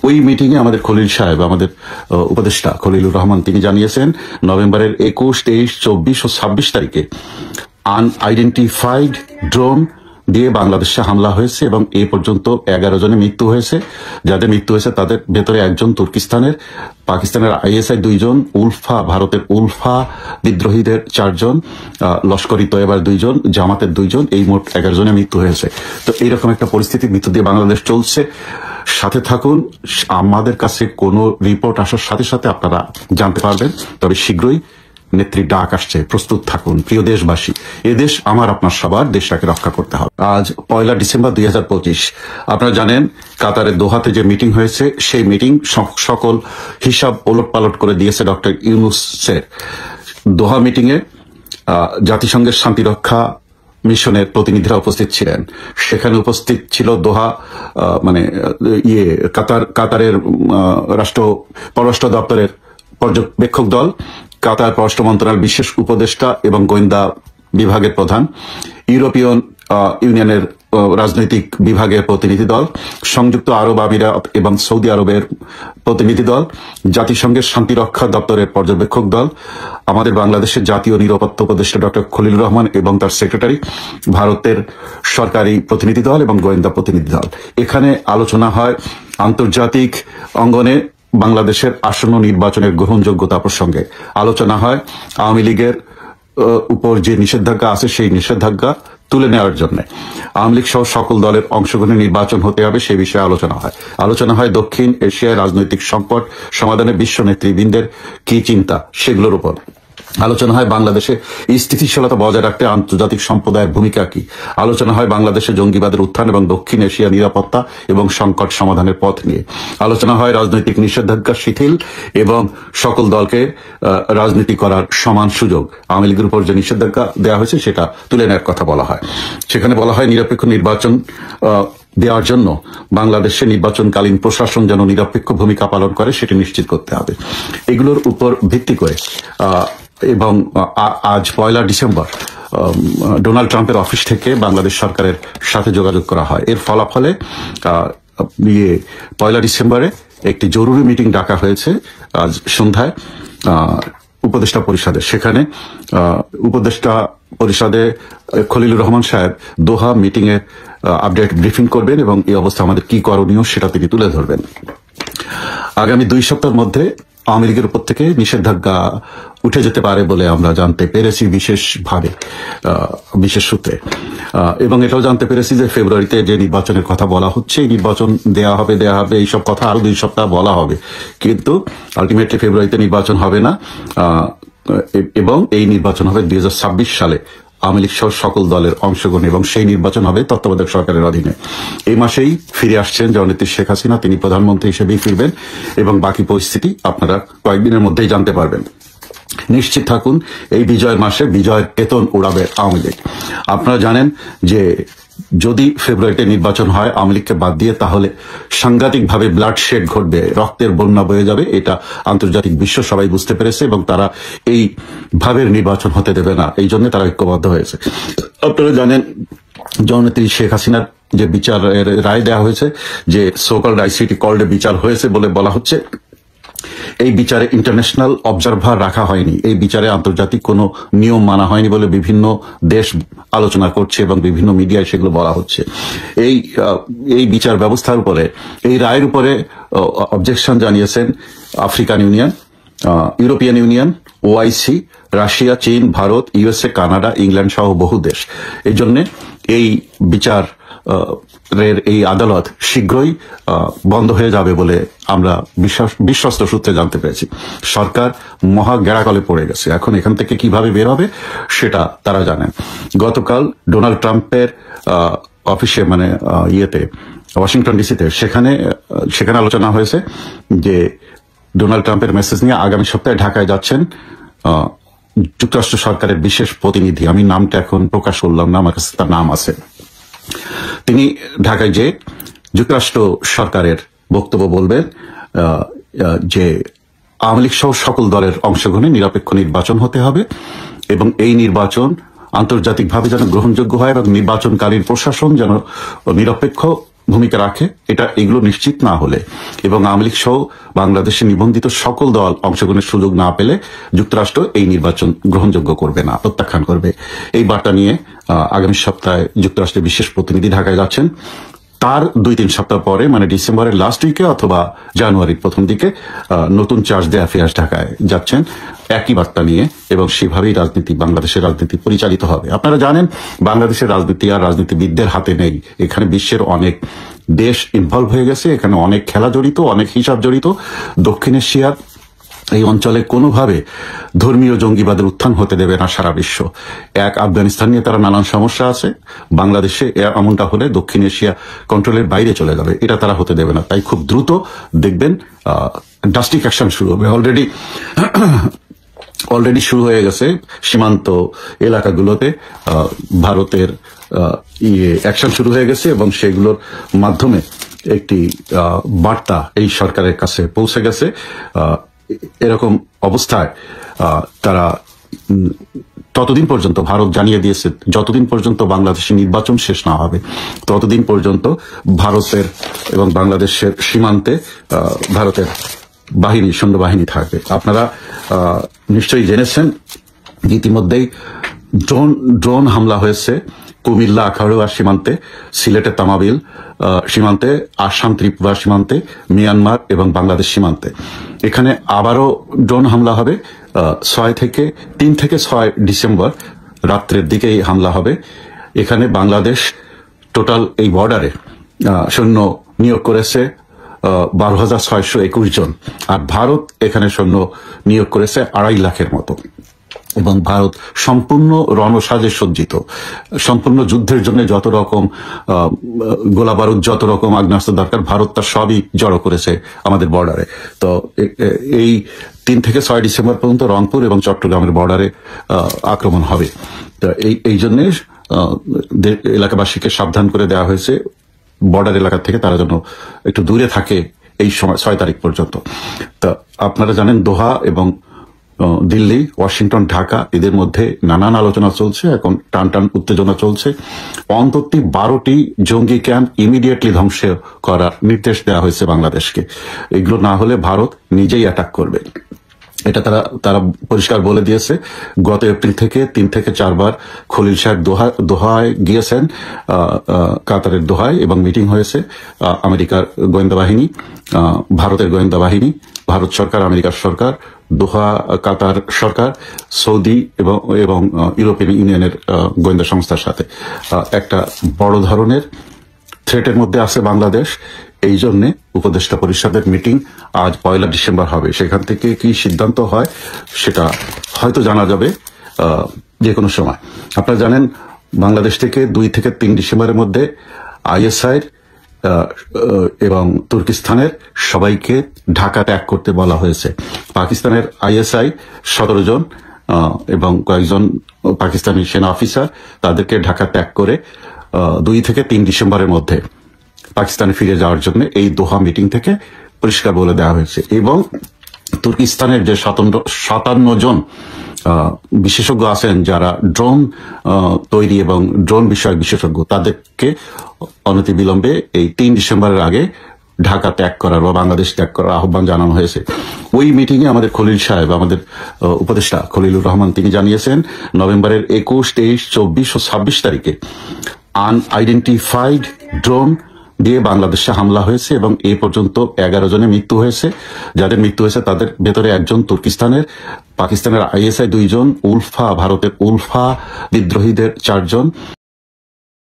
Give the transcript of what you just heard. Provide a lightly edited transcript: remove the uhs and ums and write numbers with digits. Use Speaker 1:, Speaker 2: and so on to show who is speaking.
Speaker 1: ওই মিটিং এ আমাদের খলিল সাহেব, আমাদের উপদেষ্টা খলিলুর রহমান, তিনি জানিয়েছেন নভেম্বরের 21, 23, 24 ও 26 তারিখে আনআইডেন্টিফাইড ড্রোন দিয়ে বাংলাদেশে হামলা হয়েছে এবং এ পর্যন্ত 11 জনের মৃত্যু হয়েছে। যাদের মৃত্যু হয়েছে তাদের ভেতরে একজন তুর্কিস্তানের, পাকিস্তানের আইএসআই 2 জন, উলফা, ভারতের উলফা বিদ্রোহীদের 4 জন, লস্করি তৈয়বার 2 জন, জামাতের 2 জন, এই মোট 11 জনের মৃত্যু হয়েছে। তো এইরকম একটা পরিস্থিতির ভিতর দিয়ে বাংলাদেশ চলছে। সাথে থাকুন, আমাদের কাছে কোনো রিপোর্ট আসার সাথে সাথে আপনারা জানতে পারবেন। তবে শীঘ্রই নেত্রী ডাক আসছে, প্রস্তুত থাকুন প্রিয় দেশবাসী। এদেশ আমার, আপনার সবার, দেশটাকে রক্ষা করতে হবে। আজ 1 ডিসেম্বর 2025। আপনারা জানেন কাতারের দোহাতে যে মিটিং হয়েছে, সেই মিটিং সকল হিসাব ওলটপালট করে দিয়েছে ডক্টর ইউনূসের। দোহা মিটিং এ জাতিসংঘের শান্তিরক্ষা মিশনের প্রতিনিধিরা উপস্থিত ছিলেন। সেখানে উপস্থিত ছিল দোহা কাতারের পররাষ্ট্র দপ্তরের পর্যবেক্ষক দল, কাতার পররাষ্ট্র মন্ত্রণালয়ের বিশেষ উপদেষ্টা এবং গোয়েন্দা বিভাগের প্রধান, ইউরোপীয় ইউনিয়নের রাজনৈতিক বিভাগের প্রতিনিধি দল, সংযুক্ত আরব আমিরাত এবং সৌদি আরবের প্রতিনিধি দল, জাতিসংঘের শান্তিরক্ষা দপ্তরের পর্যবেক্ষক দল, আমাদের বাংলাদেশের জাতীয় নিরাপত্তা উপদেষ্টা ডক্টর খলিলুর রহমান এবং তার সেক্রেটারি, ভারতের সরকারি প্রতিনিধি দল এবং গোয়েন্দা প্রতিনিধি দল। এখানে আলোচনা হয় আন্তর্জাতিক অঙ্গনে বাংলাদেশের আসন্ন নির্বাচনের গ্রহণযোগ্যতা প্রসঙ্গে। আলোচনা হয় আওয়ামী লীগের উপর যে নিষেধাজ্ঞা আছে সেই নিষেধাজ্ঞা তুলে নেওয়ার জন্য আওয়ামী লীগ সহ সকল দলের অংশগ্রহণে নির্বাচন হতে হবে, সেই বিষয়ে আলোচনা হয় দক্ষিণ এশিয়ার রাজনৈতিক সংকট সমাধানে বিশ্ব নেতৃবৃন্দের কি চিন্তা, সেগুলোর উপর আলোচনা হয়। বাংলাদেশে স্থিতিশীলতা বজায় রাখতে আন্তর্জাতিক সম্প্রদায়ের ভূমিকা কি, আলোচনা হয় বাংলাদেশে জঙ্গিবাদের উত্থান এবং দক্ষিণ এশিয়া নিরাপত্তা এবং সংকট সমাধানের পথ নিয়ে আলোচনা হয়। রাজনৈতিক নিষেধাজ্ঞা শিথিল এবং সকল দলকে রাজনীতি করার সমান সুযোগ, আওয়ামী লীগের উপর যে নিষেধাজ্ঞা দেওয়া হয়েছে সেটা তুলে নেওয়ার কথা বলা হয়। সেখানে বলা হয় নিরপেক্ষ নির্বাচন দেওয়ার জন্য বাংলাদেশে নির্বাচনকালীন প্রশাসন যেন নিরপেক্ষ ভূমিকা পালন করে সেটি নিশ্চিত করতে হবে। এগুলোর উপর ভিত্তি করে এবং আজ 1 ডিসেম্বর ডোনাল্ড ট্রাম্পের অফিস থেকে বাংলাদেশ সরকারের সাথে যোগাযোগ করা হয়। এর ফলাফলে 1 ডিসেম্বরে একটি জরুরি মিটিং ডাকা হয়েছে আজ সন্ধ্যায় উপদেষ্টা পরিষদে। সেখানে উপদেষ্টা পরিষদে খলিলুর রহমান সাহেব দোহা মিটিং এর আপডেট ব্রিফিং করবেন এবং এই অবস্থা আমাদের কি করণীয় সেটা তিনি তুলে ধরবেন। আগামী 2 সপ্তাহের মধ্যে আওয়ামী লীগের উপর থেকে নিষেধাজ্ঞা উঠে যেতে পারে বলে আমরা জানতে পেরেছি বিশেষ সূত্রে, এবং এটাও জানতে পেরেছি যে ফেব্রুয়ারিতে যে নির্বাচনের কথা বলা হচ্ছে, এই নির্বাচন দেয়া হবে এইসব কথা আরো 2 সপ্তাহ বলা হবে, কিন্তু আলটিমেটলি ফেব্রুয়ারিতে নির্বাচন হবে না এবং এই নির্বাচন হবে 2026 সালে আওয়ামী লীগ সহ সকল দলের অংশগ্রহণ এবং সেই নির্বাচন হবে তত্ত্বাবধায়ক সরকারের অধীনে। এই মাসেই ফিরে আসছেন জননেত্রী শেখ হাসিনা, তিনি প্রধানমন্ত্রী হিসেবেই ফিরবেন এবং বাকি পরিস্থিতি আপনারা কয়েকদিনের মধ্যেই জানতে পারবেন। নিশ্চিত থাকুন এই বিজয়ের মাসে বিজয়ের বেতন উড়াবে আওয়ামী লীগ। আপনারা জানেন যে যদি ফেব্রুয়ারিতে নির্বাচন হয় আওয়ামী লীগকে বাদ দিয়ে, তাহলে সাংঘাতিকভাবে ব্লাডশেড ঘটবে, রক্তের বন্যা বয়ে যাবে। এটা আন্তর্জাতিক বিশ্ব সবাই বুঝতে পেরেছে এবং তারা এই ভাবের নির্বাচন হতে দেবে না, এই জন্য তারা ঐক্যবদ্ধ হয়েছে। আপনারা জানেন জননেত্রী শেখ হাসিনার যে বিচারের রায় দেওয়া হয়েছে, যে সোকল্ড আইসিটি কল্ডে বিচার হয়েছে বলে বলা হচ্ছে, এই বিচারে ইন্টারন্যাশনাল অবজারভার রাখা হয়নি, এই বিচারে আন্তর্জাতিক কোনো নিয়ম মানা হয়নি বলে বিভিন্ন দেশ আলোচনা করছে এবং বিভিন্ন মিডিয়ায় সেগুলো বলা হচ্ছে। এই বিচার ব্যবস্থার উপরে, এই রায়ের উপরে অবজেকশন জানিয়েছেন African union, European union, OIC, Russia, চীন, ভারত, ইউএসএ, কানাডা, ইংল্যান্ড সহ বহু দেশ। এই জন্য এই বিচার এই আদালত শীঘ্রই বন্ধ হয়ে যাবে বলে আমরা বিশ্বস্ত সূত্রে জানতে পেরেছি। সরকার মহা গেড়াকলে পড়ে গেছে, এখন এখান থেকে কিভাবে বের হবে সেটা তারা জানেন। গতকাল ডোনাল্ড ট্রাম্পের অফিসে ওয়াশিংটন ডিসিতে সেখানে আলোচনা হয়েছে যে ডোনাল্ড ট্রাম্পের মেসেজ নিয়ে আগামী সপ্তাহে ঢাকায় যাচ্ছেন যুক্তরাষ্ট্র সরকারের বিশেষ প্রতিনিধি, আমি নামটা এখন প্রকাশ করলাম না, আমার কাছে তার নাম আছে। তিনি ঢাকায় যে যুক্তরাষ্ট্র সরকারের বক্তব্য বলবেন যে আওয়ামী লীগ সহ সকল দলের অংশগ্রহণে নিরপেক্ষ নির্বাচন হতে হবে এবং এই নির্বাচন আন্তর্জাতিকভাবে যেন গ্রহণযোগ্য হয় এবং নির্বাচনকালীন প্রশাসন যেন নিরপেক্ষ ভূমিকা রাখে, এগুলো নিশ্চিত না হলে এবং আওয়ামী লীগ সহ বাংলাদেশে নিবন্ধিত সকল দল অংশগ্রহণের সুযোগ না পেলে যুক্তরাষ্ট্র এই নির্বাচন গ্রহণযোগ্য করবে না, প্রত্যাখ্যান করবে। এই বার্তা নিয়ে আগামী সপ্তাহে যুক্তরাষ্ট্রের বিশেষ প্রতিনিধি ঢাকায় যাচ্ছেন। তার 2-3 সপ্তাহ পরে মানে ডিসেম্বরের লাস্ট উইকে অথবা জানুয়ারির প্রথম দিকে নতুন চার্জ দে অ্যাফেয়ার্স ঢাকায় যাচ্ছেন একই বার্তা নিয়ে, এবং সেভাবেই বাংলাদেশের রাজনীতি পরিচালিত হবে। আপনারা জানেন বাংলাদেশের রাজনীতি আর রাজনীতিবিদদের হাতে নেই, এখানে বিশ্বের অনেক দেশ ইনভলভ হয়ে গেছে, এখানে অনেক খেলা জড়িত, অনেক হিসাব জড়িত। দক্ষিণ এশিয়ার এই অঞ্চলে কোনোভাবে ধর্মীয় জঙ্গিবাদের উত্থান হতে দেবে না সারা বিশ্ব। আফগানিস্তান নিয়ে তারা নানান সমস্যা আছে, বাংলাদেশে এমনটা হলে দক্ষিণ এশিয়া কন্ট্রোলের বাইরে চলে যাবে, এটা তারা হতে দেবে না। তাই খুব দ্রুত দেখবেন ড্রাস্টিক অ্যাকশন শুরু হবে। অলরেডি শুরু হয়ে গেছে সীমান্ত এলাকাগুলোতে ভারতের অ্যাকশন শুরু হয়ে গেছে, এবং সেগুলোর মাধ্যমে একটি বার্তা এই সরকারের কাছে পৌঁছে গেছে। এরকম অবস্থায় তারা ততদিন পর্যন্ত ভারত জানিয়ে দিয়েছে যতদিন পর্যন্ত বাংলাদেশের নির্বাচন শেষ না হবে ততদিন পর্যন্ত ভারতের এবং বাংলাদেশের সীমান্তে ভারতের সৈন্যবাহিনী থাকবে। আপনারা নিশ্চয়ই জেনেছেন ইতিমধ্যেই ড্রোন হামলা হয়েছে কুমিল্লা আখাউড়া সীমান্তে, সিলেটের তামাবিল সীমান্তে, আসাম ত্রিপুরা সীমান্তে, মিয়ানমার এবং বাংলাদেশ সীমান্তে। এখানে আবারও ড্রোন হামলা হবে 3 থেকে 6 ডিসেম্বর রাত্রের দিকেই হামলা হবে। এখানে বাংলাদেশ টোটাল এই বর্ডারে সৈন্য নিয়োগ করেছে 12,621 জন, আর ভারত এখানে সৈন্য নিয়োগ করেছে 2.5 লাখের মতো। এবং ভারত সম্পূর্ণ রণসাজে সজ্জিত, সম্পূর্ণ যুদ্ধের জন্য যত রকম গোলা বারুদ, যত রকম আগ্নেয়াস্ত্র দরকার, ভারত তার সবই জড়ো করেছে আমাদের বর্ডারে। তো এই 3 থেকে 6 ডিসেম্বর পর্যন্ত রংপুর এবং চট্টগ্রামের বর্ডারে আক্রমণ হবে। তো এই জন্য এলাকাবাসীকে সাবধান করে দেওয়া হয়েছে বর্ডার এলাকা থেকে তারা যেন একটু দূরে থাকে এই সময় 6 তারিখ পর্যন্ত। তা আপনারা জানেন দোহা এবং দিল্লি, ওয়াশিংটন, ঢাকা এদের মধ্যে নানান আলোচনা চলছে, এখন টান উত্তেজনা চলছে। অন্তত 12টি জঙ্গি ক্যাম্প ইমিডিয়েটলি ধ্বংস করার নির্দেশ দেওয়া হয়েছে বাংলাদেশকে। এগুলো না হলে ভারত নিজেই অ্যাটাক করবে, এটা তারা পরিষ্কার বলে দিয়েছে। গত এপ্রিল থেকে 3 থেকে 4 বার খলিল সাহেব দোহায় গিয়েছেন, কাতারের দোহায়, এবং মিটিং হয়েছে আমেরিকার গোয়েন্দা বাহিনী, ভারতের গোয়েন্দা বাহিনী, ভারত সরকার, আমেরিকার সরকার, দোহা কাতার সরকার, সৌদি এবং ইউরোপিয়ান ইউনিয়নের গোয়েন্দা সংস্থার সাথে একটা বড় ধরনের থ্রেটের মধ্যে আছে বাংলাদেশ। এই জন্য উপদেষ্টা পরিষদের মিটিং আজ 1 ডিসেম্বর হবে। সেখান থেকে কি সিদ্ধান্ত হয় সেটা হয়তো জানা যাবে যে কোনো সময়। আপনারা জানেন বাংলাদেশ থেকে 2 থেকে 3 ডিসেম্বরের মধ্যে ISI এবং তুর্কিস্তানের সবাইকে ঢাকা ত্যাগ করতে বলা হয়েছে। পাকিস্তানের ISI 17 জন এবং কয়েকজন পাকিস্তানি সেনা অফিসার তাদেরকে ঢাকা ত্যাগ করে 2 থেকে 3 ডিসেম্বরের মধ্যে পাকিস্তানে ফিরে যাওয়ার জন্য এই দোহা মিটিং থেকে পরিষ্কার বলে দেওয়া হয়েছে। এবং তুর্কিস্তানের যে 57 জন বিশেষজ্ঞ আছেন যারা ড্রোন তৈরি এবং ড্রোন বিষয়ক বিশেষজ্ঞ, তাদেরকে অনতিবিলম্বে এই 3 ডিসেম্বরের আগে ঢাকা ত্যাগ করার বা বাংলাদেশ ত্যাগ করার আহ্বান জানানো হয়েছে। ওই মিটিং এ আমাদের খলিল সাহেব, আমাদের উপদেষ্টা খলিলুর রহমান, তিনি জানিয়েছেন নভেম্বরের 21, 23, 24 ও 26 তারিখে আনআইডেন্টিফাইড ড্রোন দিয়ে বাংলাদেশে হামলা হয়েছে এবং এ পর্যন্ত 11 জনের মৃত্যু হয়েছে। যাদের মৃত্যু হয়েছে তাদের ভেতরে একজন তুর্কিস্তানের, পাকিস্তানের ISI 2 জন, ভারতের উলফা বিদ্রোহীদের 4 জন।